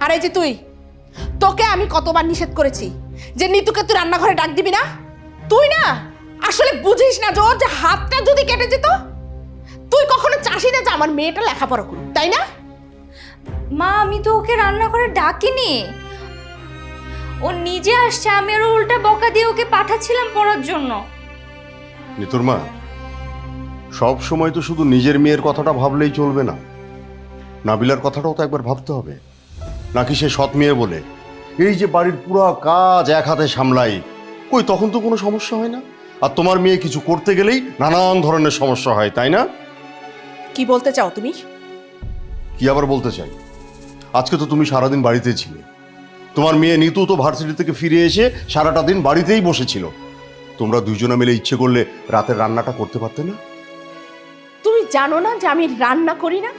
আর এই যে তুই, তোকে আমি কতবার নিষেধ করেছি যে নিতুকে তুই রান্নাঘরে ডাক দিবি না। তুই না আসলে বুঝিস না যে ওর যে হাতটা যদি কেটে যেত, তুই কখনো চাষি না যে আমার মেয়েটা লেখাপড়া করুক, তাই না? মা, আমি তো ওকে রান্নাঘরে ডাকিনি। ও নিজে আসছে, আমি আরো উল্টা বকা দিয়ে ওকে পাঠাচ্ছিলাম পড়ার জন্য। নিতুর মা, সব সময় তো শুধু নিজের মেয়ের কথাটা ভাবলেই চলবে না, নাবিলার কথাটাও তো একবার ভাবতে হবে। নাকি সে সৎ মেয়ে বলে এই যে বাড়ির পুরো কাজ এক হাতে সামলাই, কই তখন তো কোনো সমস্যা হয় না। আর তোমার মেয়ে কিছু করতে গেলেই নানান ধরনের সমস্যা হয়, তাই না? কি বলতে চাও তুমি? কি আবার বলতে চাই, আজকে তো তুমি সারাদিন বাড়িতেই ছিলে। তোমার মেয়ে নিতু তো ভার্সিটি থেকে ফিরে এসে সারাটা দিন বাড়িতেই বসেছিল। তোমরা দুজনে মিলে ইচ্ছে করলে রাতের রান্নাটা করতে পারতে না? তুমি জানো না যে আমি রান্না করি না?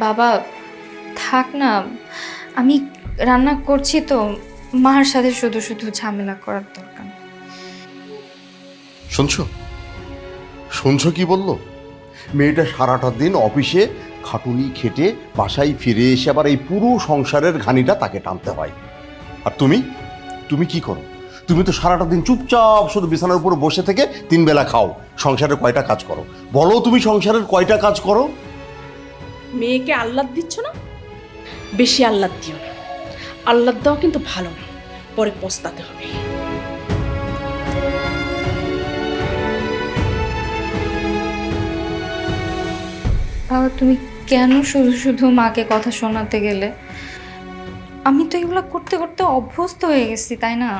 বাবা থাক না, আমি রান্না করছি তো, মার সাথে শুধু শুধু ঝামেলা করার দরকার নেই। শুনছো শুনছো কি বললো? মেয়েটা সারাটা দিন অফিসে খাটুনি খেটে বাসায় ফিরে এসে আবার এই পুরো সংসারের ঘানিটা তাকে টানতে হয়। আর তুমি তুমি কি করো? তুমি তো সারাটা দিন চুপচাপ শুধু বিছানার উপর বসে থেকে 3 বেলা খাও। সংসারের কয়টা কাজ করো বলো? তুমি সংসারের কয়টা কাজ করো? মেয়েকে আহ্লাদ দিচ্ছ না? বেশি আহ্লাদ দিও না। আহ্লাদ দেওয়া কিন্তু ভালো না, পরে পস্তাতে হবে। বাবা, তুমি কেন শুধু শুধু মাকে কথা শোনাতে গেলে? আমি তো এগুলো করতে করতে অভ্যস্ত হয়ে গেছি, তাই না?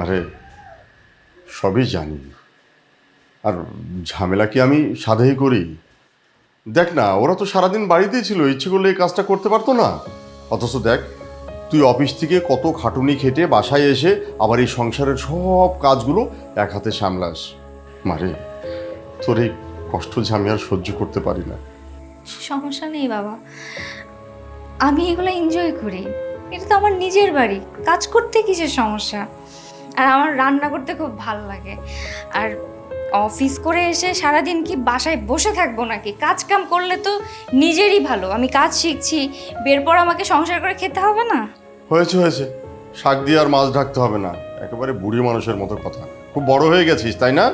আরে সবই জানি, আর ঝামেলা কি আমি সাধেই করি? দেখ না, ওরা তো সারাদিন বাড়িতেই ছিল, ইচ্ছে করলে এই কাজটা করতে পারতো না। অথচ দেখ, তুই অফিস থেকে কত খাটুনি খেটে বাসায় এসে আবার এই সংসারের সব কাজগুলো এক হাতে সামলাস। মারে, তোর এই কষ্ট যে আমি আর সহ্য করতে পারি না। সমস্যা নেই বাবা, আমি এগুলো এনজয় করি। এটা তো আমার নিজের বাড়ি, কাজ করতে কিসের সমস্যা? আর আমার রান্না করতে খুব ভালো লাগে। আর অফিস করে এসে সারাদিন কি বাসায় বসে থাকবো নাকি? কাজ কাম করলে তো নিজেরই ভালো। আমি কাজ শিখছি, বের পর আমাকে সংসার করে খেতে হবে না? হয়েছে হয়েছে, শাক দিয়ে আর মাছ ঢাকতে হবে না। একেবারে বুড়ি মানুষের মতো কথা। খুব বড় হয়ে গেছিস, তাই না?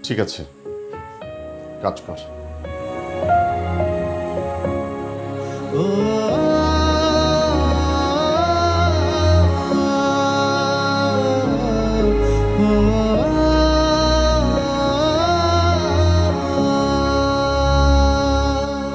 ঠিক আছে, কাজ কর।